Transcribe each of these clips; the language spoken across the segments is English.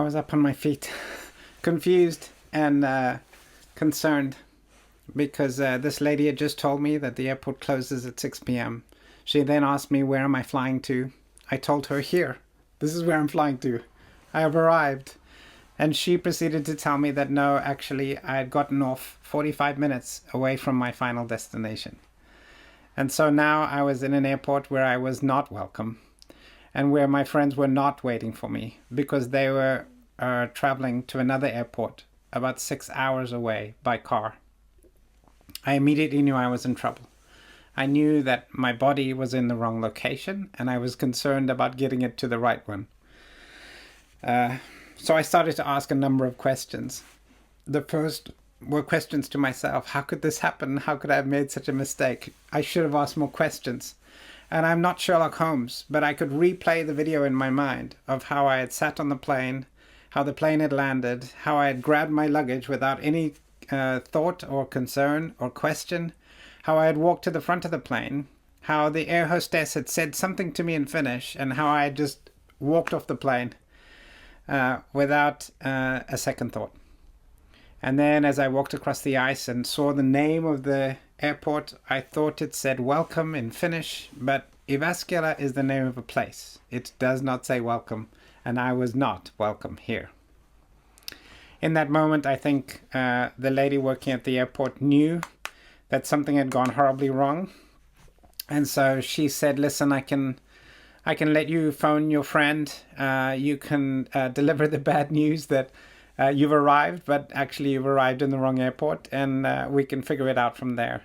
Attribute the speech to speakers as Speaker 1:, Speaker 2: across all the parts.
Speaker 1: was up on my feet, confused and concerned, because this lady had just told me that the airport closes at 6 p.m. She then asked me, where am I flying to? I told her, here. This is where I'm flying to. I have arrived. And she proceeded to tell me that no, actually, I had gotten off 45 minutes away from my final destination. And so now I was in an airport where I was not welcome, and where my friends were not waiting for me because they were traveling to another airport about 6 hours away by car. I immediately knew I was in trouble. I knew that my body was in the wrong location, and I was concerned about getting it to the right one. So I started to ask a number of questions. The first were questions to myself. How could this happen? How could I have made such a mistake? I should have asked more questions. And I'm not Sherlock Holmes, but I could replay the video in my mind of how I had sat on the plane, how the plane had landed, how I had grabbed my luggage without any thought or concern or question, how I had walked to the front of the plane, how the air hostess had said something to me in Finnish, and how I had just walked off the plane without a second thought. And then as I walked across the ice and saw the name of the airport, I thought it said welcome in Finnish, but Jyväskylä is the name of a place. It does not say welcome, and I was not welcome here. In that moment, I think the lady working at the airport knew that something had gone horribly wrong. And so she said, listen, I can let you phone your friend. You can deliver the bad news that you've arrived, but actually you've arrived in the wrong airport, and we can figure it out from there.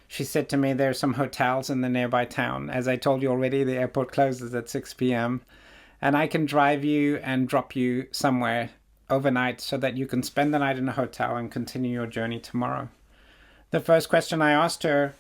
Speaker 1: She said to me, there's some hotels in the nearby town. As I told you already, the airport closes at 6 p.m. And I can drive you and drop you somewhere overnight so that you can spend the night in a hotel and continue your journey tomorrow. The first question I asked her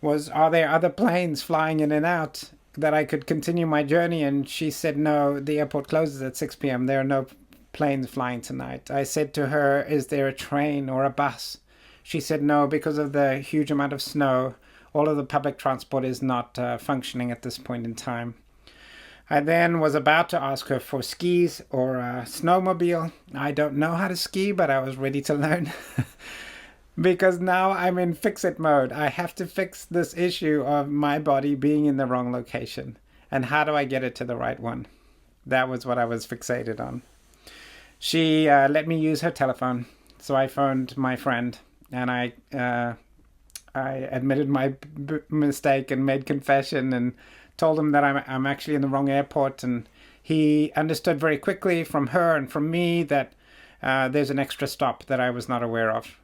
Speaker 1: was, are there other planes flying in and out that I could continue my journey? And she said, no, the airport closes at 6 p.m. There are no planes flying tonight. I said to her, is there a train or a bus? She said no, because of the huge amount of snow, all of the public transport is not functioning at this point in time. I then was about to ask her for skis or a snowmobile. I don't know how to ski, but I was ready to learn. Because now I'm in fix-it mode. I have to fix this issue of my body being in the wrong location. And how do I get it to the right one? That was what I was fixated on. She let me use her telephone, so I phoned my friend, and I admitted my mistake and made confession and told him that I'm actually in the wrong airport, and he understood very quickly from her and from me that there's an extra stop that I was not aware of.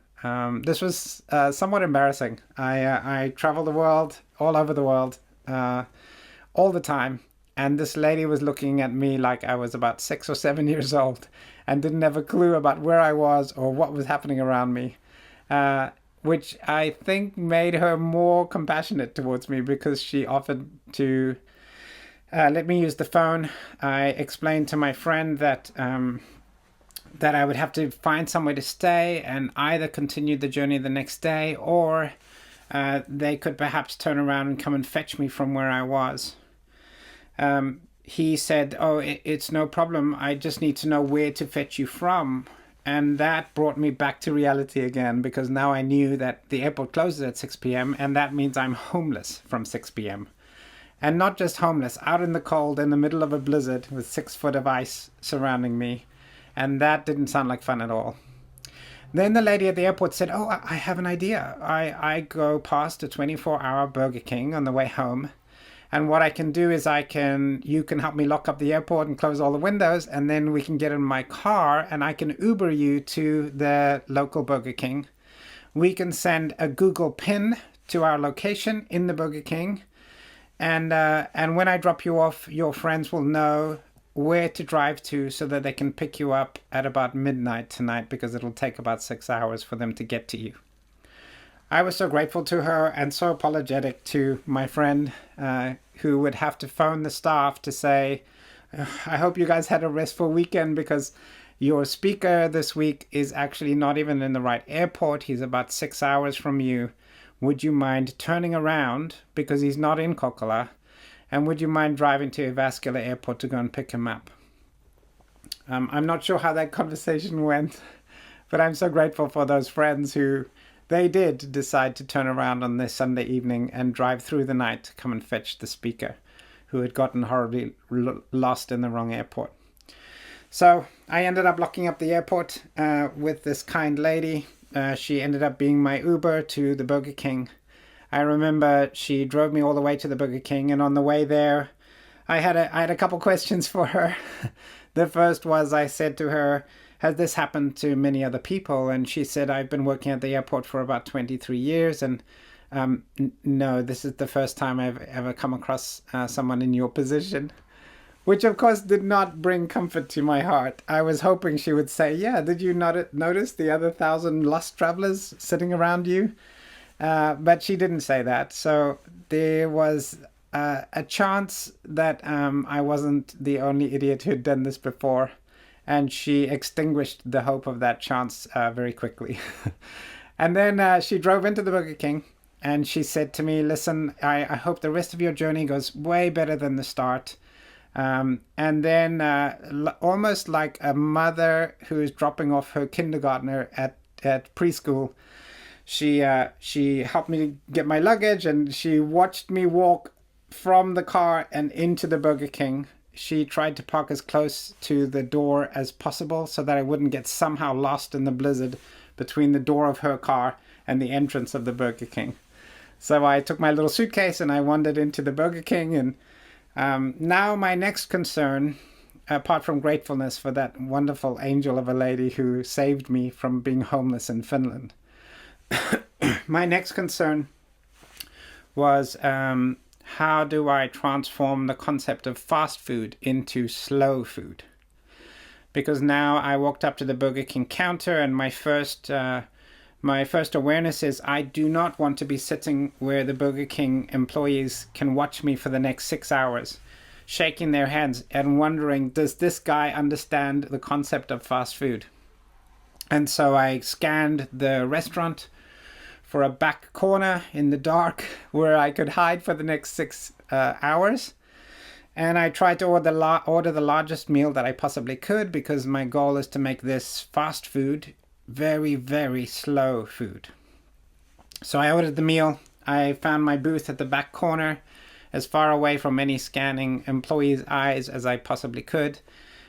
Speaker 1: This was somewhat embarrassing. I travel the world, all over the world, all the time. And this lady was looking at me like I was about 6 or 7 years old and didn't have a clue about where I was or what was happening around me, which I think made her more compassionate towards me, because she offered to let me use the phone. I explained to my friend that that I would have to find somewhere to stay and either continue the journey the next day, or they could perhaps turn around and come and fetch me from where I was. He said, oh, it's no problem. I just need to know where to fetch you from. And that brought me back to reality again, because now I knew that the airport closes at 6 p.m. and that means I'm homeless from 6 p.m. And not just homeless, out in the cold in the middle of a blizzard with 6 foot of ice surrounding me. And that didn't sound like fun at all. Then the lady at the airport said, oh, I have an idea. I go past a 24-hour Burger King on the way home. And what I can do is you can help me lock up the airport and close all the windows, and then we can get in my car and I can Uber you to the local Burger King. We can send a Google pin to our location in the Burger King. And when I drop you off, your friends will know where to drive to so that they can pick you up at about midnight tonight, because it'll take about 6 hours for them to get to you. I was so grateful to her and so apologetic to my friend who would have to phone the staff to say, I hope you guys had a restful weekend, because your speaker this week is actually not even in the right airport. He's about 6 hours from you. Would you mind turning around, because he's not in Kokkola, and would you mind driving to Jyväskylä airport to go and pick him up? I'm not sure how that conversation went, but I'm so grateful for those friends who they did decide to turn around on this Sunday evening and drive through the night to come and fetch the speaker who had gotten horribly lost in the wrong airport. So I ended up locking up the airport with this kind lady. She ended up being my Uber to the Burger King. I remember she drove me all the way to the Burger King, and on the way there, I had a couple questions for her. The first was, I said to her, has this happened to many other people? And she said, I've been working at the airport for about 23 years, and no, this is the first time I've ever come across someone in your position. Which, of course, did not bring comfort to my heart. I was hoping she would say, yeah, did you not notice the other 1,000 lost travelers sitting around you? But she didn't say that. So there was a chance that I wasn't the only idiot who'd done this before. And she extinguished the hope of that chance very quickly. And then she drove into the Burger King. And she said to me, listen, I hope the rest of your journey goes way better than the start. And then almost like a mother who's dropping off her kindergartner at preschool, she helped me get my luggage, and she watched me walk from the car and into the Burger King. She tried to park as close to the door as possible so that I wouldn't get somehow lost in the blizzard between the door of her car and the entrance of the Burger King. So I took my little suitcase and I wandered into the Burger King, and now my next concern, apart from gratefulness for that wonderful angel of a lady who saved me from being homeless in Finland, my next concern was how do I transform the concept of fast food into slow food? Because now I walked up to the Burger King counter, and my first awareness is I do not want to be sitting where the Burger King employees can watch me for the next 6 hours, shaking their heads and wondering, does this guy understand the concept of fast food? And so I scanned the restaurant for a back corner in the dark where I could hide for the next 6 hours. And I tried to order the largest meal that I possibly could, because my goal is to make this fast food very, very slow food. So I ordered the meal. I found my booth at the back corner, as far away from any scanning employee's eyes as I possibly could.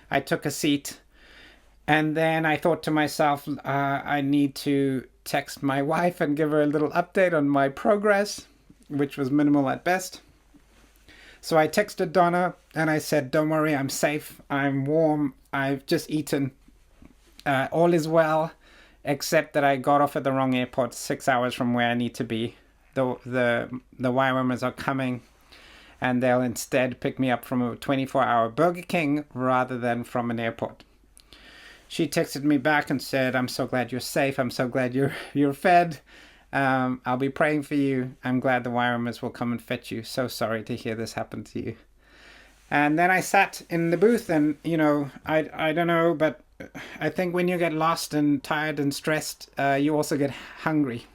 Speaker 1: I took a seat, and then I thought to myself, I need to text my wife and give her a little update on my progress, which was minimal at best. So I texted Donna and I said, don't worry, I'm safe, I'm warm, I've just eaten, all is well, except that I got off at the wrong airport 6 hours from where I need to be. The YWAMers are coming, and they'll instead pick me up from a 24-hour Burger King rather than from an airport. She texted me back and said, I'm so glad you're safe. I'm so glad you're fed. I'll be praying for you. I'm glad the YWAMers will come and fetch you. So sorry to hear this happen to you. And then I sat in the booth, and, I don't know, but I think when you get lost and tired and stressed, you also get hungry.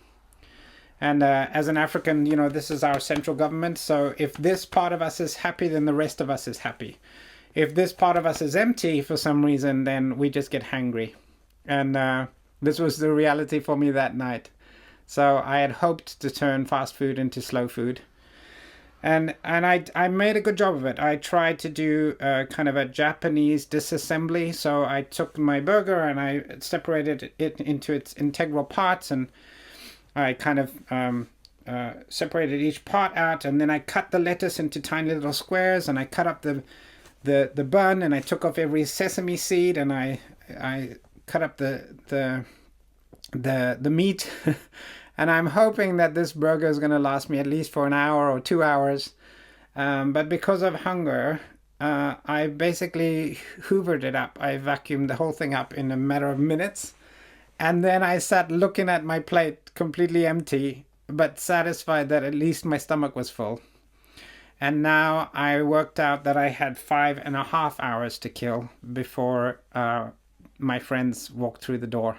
Speaker 1: And as an African, this is our central government. So if this part of us is happy, then the rest of us is happy. If this part of us is empty for some reason, then we just get hangry. And this was the reality for me that night. So I had hoped to turn fast food into slow food. And I made a good job of it. I tried to do kind of a Japanese disassembly. So I took my burger and I separated it into its integral parts, and I kind of separated each part out, and then I cut the lettuce into tiny little squares, and I cut up the bun, and I took off every sesame seed, and I cut up the meat. And I'm hoping that this burger is going to last me at least for an hour or 2 hours. But because of hunger, I basically hoovered it up. I vacuumed the whole thing up in a matter of minutes. And then I sat looking at my plate completely empty, but satisfied that at least my stomach was full. And now I worked out that I had 5.5 hours to kill before my friends walked through the door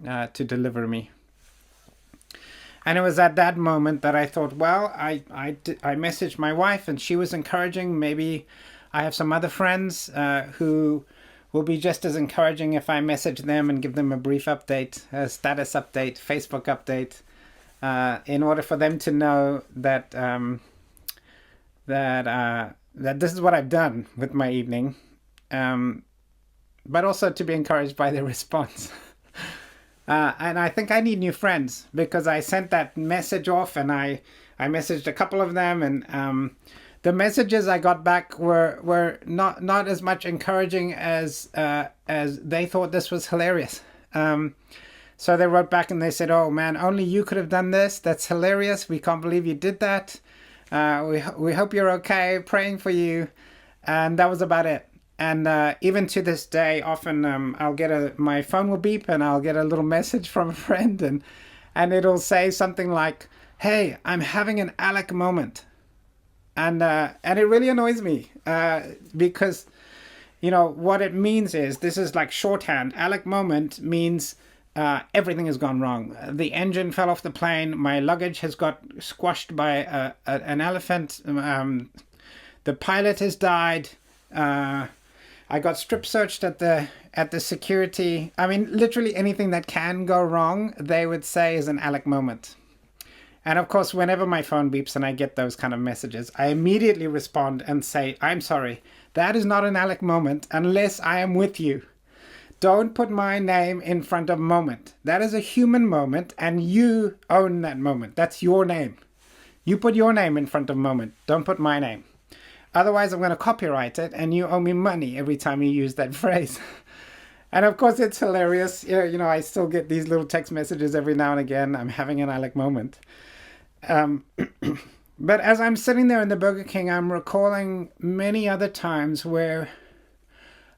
Speaker 1: to deliver me. And it was at that moment that I thought, well, I messaged my wife, and she was encouraging. Maybe I have some other friends who will be just as encouraging if I message them and give them a brief update, a status update, Facebook update, in order for them to know that that this is what I've done with my evening, but also to be encouraged by their response. And I think I need new friends, because I sent that message off, and I messaged a couple of them, and the messages I got back were not as much encouraging as they thought this was hilarious. So they wrote back and they said, "Oh man, only you could have done this. That's hilarious. We can't believe you did that. We hope you're okay. Praying for you." And that was about it. And even to this day, often I'll get my phone will beep and I'll get a little message from a friend, and it'll say something like, "Hey, I'm having an Aleck moment," and it really annoys me because, you know, what it means is, this is like shorthand. Aleck moment means everything has gone wrong. The engine fell off the plane. My luggage has got squashed by an elephant. The pilot has died. I got strip searched at the security. I mean, literally anything that can go wrong, they would say is an Aleck moment. And of course, whenever my phone beeps and I get those kind of messages, I immediately respond and say, "I'm sorry, that is not an Aleck moment unless I am with you. Don't put my name in front of moment. That is a human moment, and you own that moment. That's your name. You put your name in front of moment. Don't put my name. Otherwise, I'm going to copyright it, and you owe me money every time you use that phrase." And of course, it's hilarious. You know, I still get these little text messages every now and again. "I'm having an Aleck moment." But as I'm sitting there in the Burger King, I'm recalling many other times where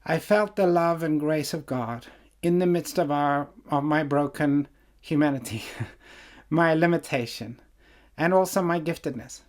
Speaker 1: I felt the love and grace of God in the midst of my broken humanity, my limitation, and also my giftedness.